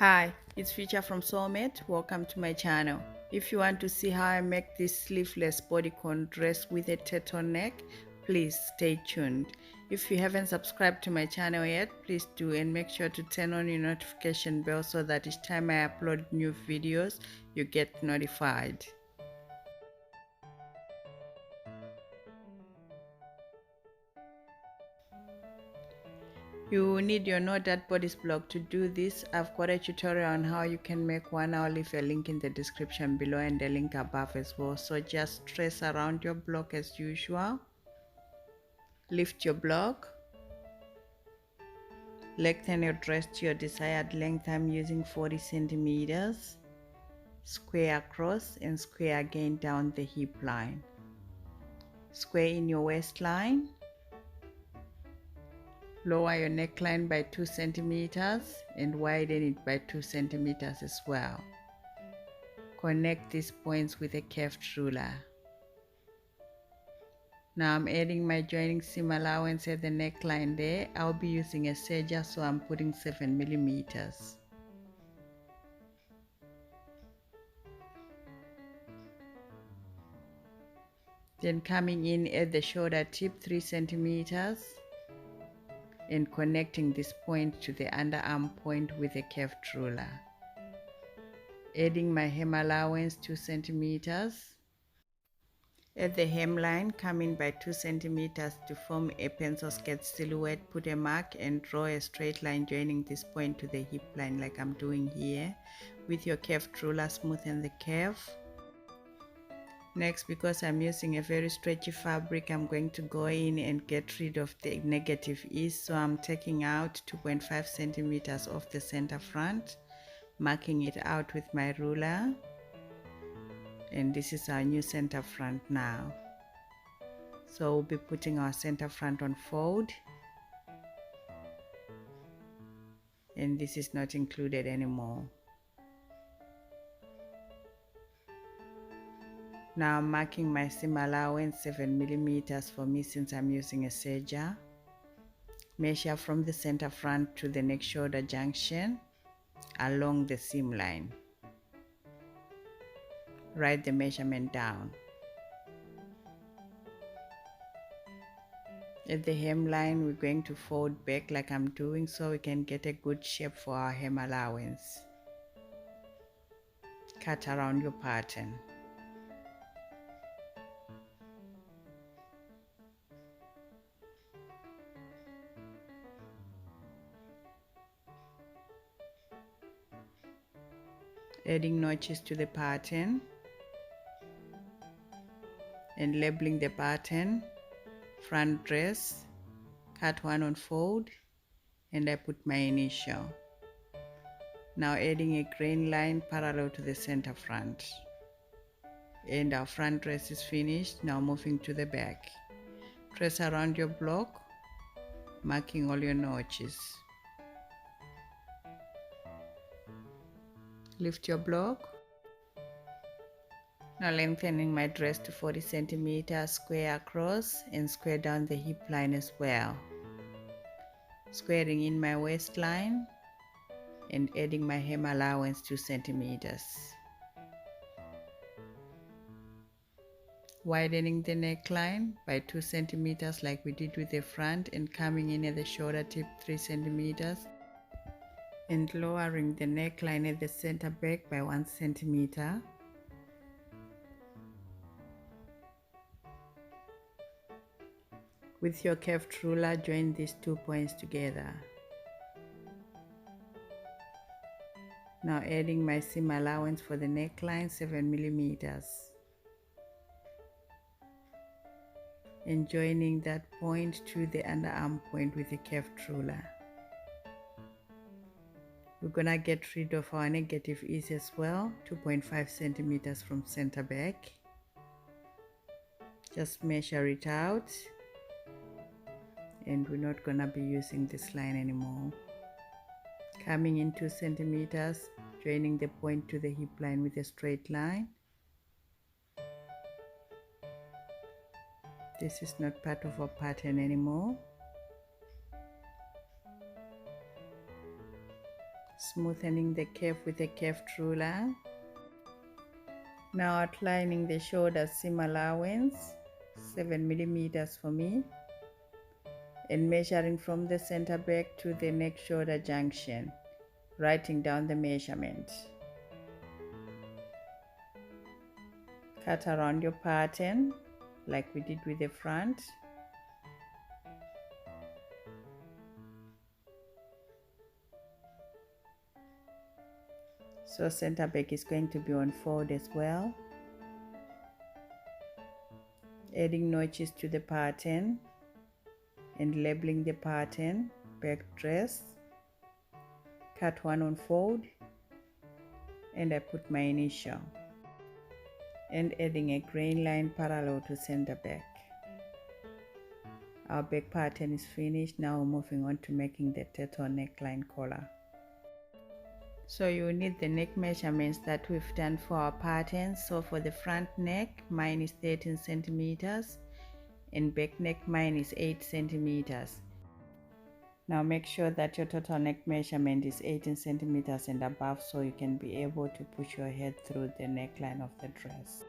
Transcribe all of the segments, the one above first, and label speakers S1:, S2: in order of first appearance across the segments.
S1: Hi, it's Future from Sewmate. Welcome to my channel. If you want to see how I make this sleeveless bodycon dress with a turtleneck, please stay tuned. If you haven't subscribed to my channel yet, please do, and make sure to turn on your notification bell so that each time I upload new videos, you get notified. You will need your No Dot Bodice block to do this. I've got a tutorial on how you can make one. I'll leave a link in the description below and a link above as well. So just trace around your block as usual. Lift your block. Lengthen your dress to your desired length. I'm using 40 centimeters. Square across and square again down the hip line. Square in your waistline. Lower your neckline by 2 centimeters and widen it by 2 centimeters as well. Connect these points with a curved ruler. Now I'm adding my joining seam allowance at the neckline there. I'll be using a serger, so I'm putting 7 millimeters. Then coming in at the shoulder tip 3 centimeters and connecting this point to the underarm point with a curved ruler. Adding my hem allowance 2 centimeters. At the hemline, come in by 2 centimeters to form a pencil skirt silhouette. Put a mark and draw a straight line joining this point to the hip line like I'm doing here. With your curved ruler, smoothen the curve. Next, because I'm using a very stretchy fabric, I'm going to go in and get rid of the negative ease. So I'm taking out 2.5 centimeters off the center front, marking it out with my ruler. And this is our new center front now. So we'll be putting our center front on fold. And this is not included anymore. Now I'm marking my seam allowance 7 millimeters for me since I'm using a serger. Measure from the center front to the neck shoulder junction along the seam line. Write the measurement down. At the hemline, we're going to fold back like I'm doing so we can get a good shape for our hem allowance. Cut around your pattern. Adding notches to the pattern and labeling the pattern. Front dress, cut one on fold, and I put my initial. Now adding a grain line parallel to the center front. And our front dress is finished. Now moving to the back. Trace around your block, marking all your notches. Lift your block. Now lengthening my dress to 40 centimeters, square across and square down the hip line as well. Squaring in my waistline and adding my hem allowance 2 centimeters. Widening the neckline by 2 centimeters like we did with the front and coming in at the shoulder tip 3 centimeters and lowering the neckline at the center back by 1 centimeter. With your curved ruler, join these 2 points together. Now adding my seam allowance for the neckline 7 millimeters. And joining that point to the underarm point with a curved ruler. We're gonna get rid of our negative ease as well, 2.5 centimeters from center back. Just measure it out. And we're not gonna be using this line anymore. Coming in 2 centimeters, joining the point to the hip line with a straight line. This is not part of our pattern anymore. smoothing the curve with a curved ruler. Now outlining the shoulder seam allowance, 7 millimeters for me, and measuring from the center back to the neck shoulder junction, writing down the measurement. Cut around your pattern like we did with the front. So center back is going to be on fold as well. Adding notches to the pattern and labeling the pattern, back dress, cut 1 on fold, and I put my initial, and adding a grain line parallel to center back. Our back pattern is finished. Now we're moving on to making the turtle neckline collar. So you will need the neck measurements that we've done for our pattern. So for the front neck, mine is 13 centimeters, and back neck, mine is 8 centimeters. Now make sure that your total neck measurement is 18 centimeters and above, so you can be able to push your head through the neckline of the dress.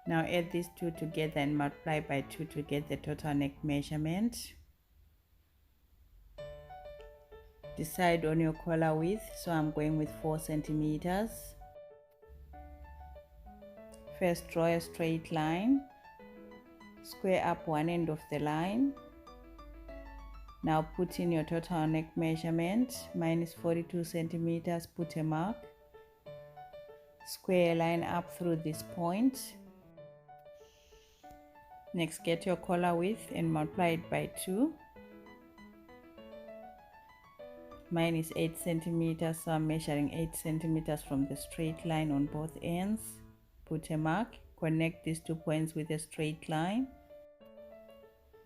S1: Now add these two together and multiply by 2 to get the total neck measurement. Decide on your collar width, so I'm going with 4 centimeters. First draw a straight line, square up one end of the line. Now put in your total neck measurement. Mine is 42 centimeters, put a mark. Square a line up through this point. Next, get your collar width and multiply it by 2. Mine is 8 centimeters, so I'm measuring 8 centimeters from the straight line on both ends. Put a mark, connect these 2 points with a straight line.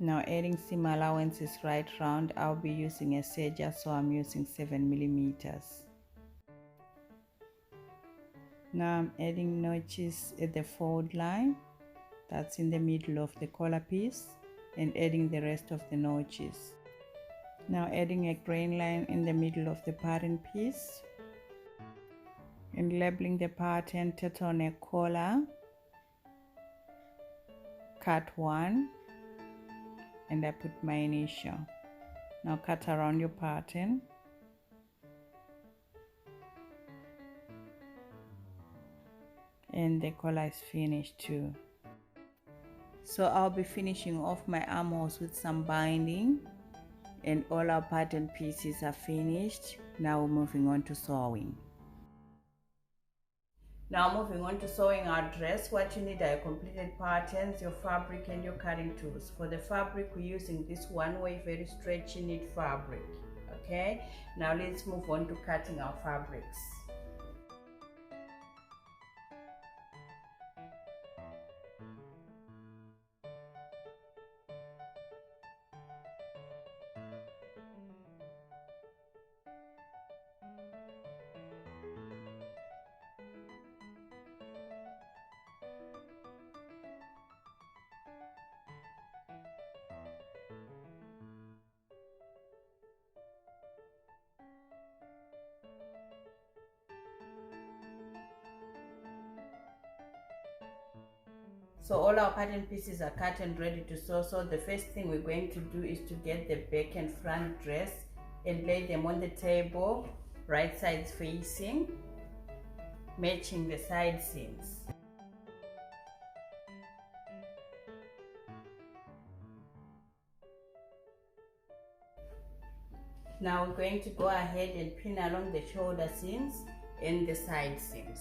S1: Now adding seam allowances right round, I'll be using a serger, so I'm using 7 millimeters. Now I'm adding notches at the fold line, that's in the middle of the collar piece, and adding the rest of the notches. Now adding a grain line in the middle of the pattern piece and labeling the pattern turtleneck collar, cut 1, and I put my initial. Now cut around your pattern and the collar is finished too. So I'll be finishing off my armholes with some binding, and all our pattern pieces are finished. Now we're moving on to sewing. Now moving on to sewing our dress, what you need are your completed patterns, your fabric, and your cutting tools. For the fabric, we're using this one-way very stretchy knit fabric. Okay, now let's move on to cutting our fabrics. So all our pattern pieces are cut and ready to sew. So the first thing we're going to do is to get the back and front dress and lay them on the table, right sides facing, matching the side seams. Now we're going to go ahead and pin along the shoulder seams and the side seams.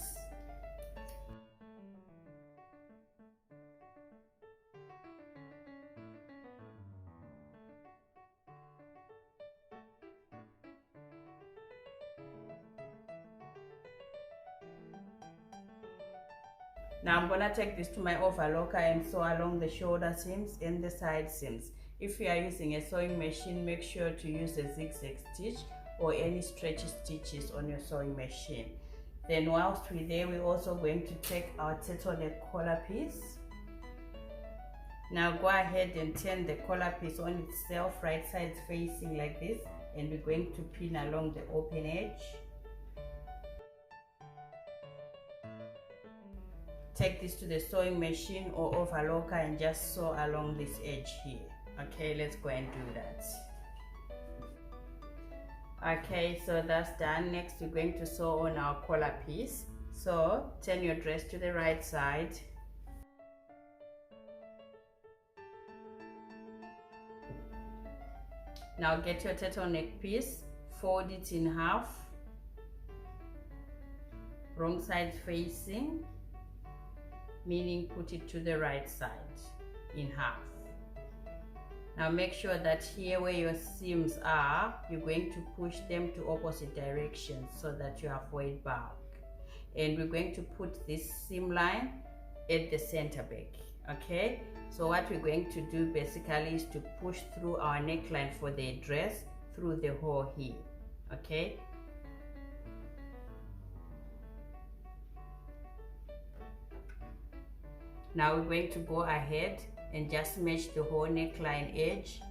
S1: Now I'm gonna take this to my overlocker and sew along the shoulder seams and the side seams. If you are using a sewing machine, make sure to use a zigzag stitch or any stretchy stitches on your sewing machine. Then whilst we're there, we're also going to take our turtleneck collar piece. Now go ahead and turn the collar piece on itself, right sides facing like this, and we're going to pin along the open edge. take this to the sewing machine or overlocker and just sew along this edge here. Okay, let's go and do that. Okay, so that's done. Next we're going to sew on our collar piece. So turn your dress to the right side. Now get your turtleneck piece, fold it in half, wrong side facing, meaning put it to the right side in half. Now make sure that here where your seams are, you're going to push them to opposite directions so that you avoid bulk. And we're going to put this seam line at the center back. Okay, so what we're going to do basically is to push through our neckline for the dress through the hole here. Okay, now we're going to go ahead and just match the whole neckline edge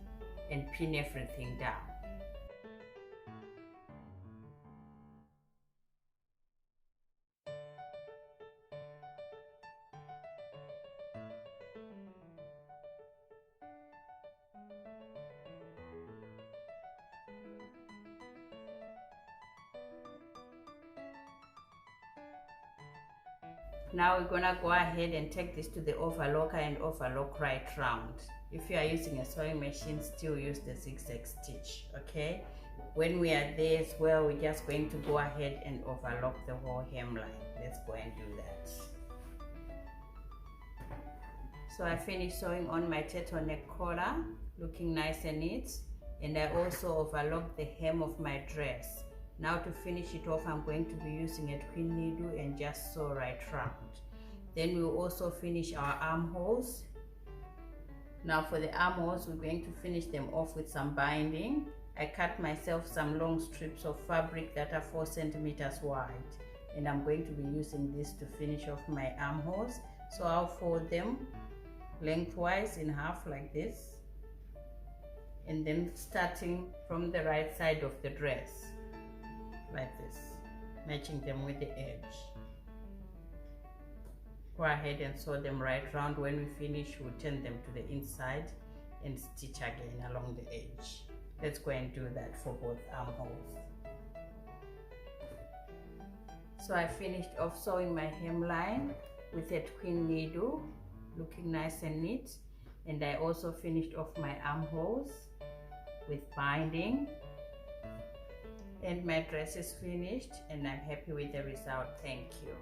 S1: and pin everything down. Now we're gonna go ahead and take this to the overlocker and overlock right round. If you are using a sewing machine, still use the zigzag stitch. Okay, when we are there as well, we're just going to go ahead and overlock the whole hemline. Let's go and do that. So I finished sewing on my turtleneck collar, looking nice and neat, and I also overlocked the hem of my dress. Now to finish it off, I'm going to be using a twin needle and just sew right round. Then we'll also finish our armholes. Now for the armholes, we're going to finish them off with some binding. I cut myself some long strips of fabric that are 4 centimeters wide, and I'm going to be using this to finish off my armholes. So I'll fold them lengthwise in half like this, and then starting from the right side of the dress like this, matching them with the edge. Go ahead and sew them right round. When we finish, we'll turn them to the inside and stitch again along the edge. Let's go and do that for both armholes. So I finished off sewing my hemline with a twin needle, looking nice and neat, and I also finished off my armholes with binding. And my dress is finished and I'm happy with the result. Thank you.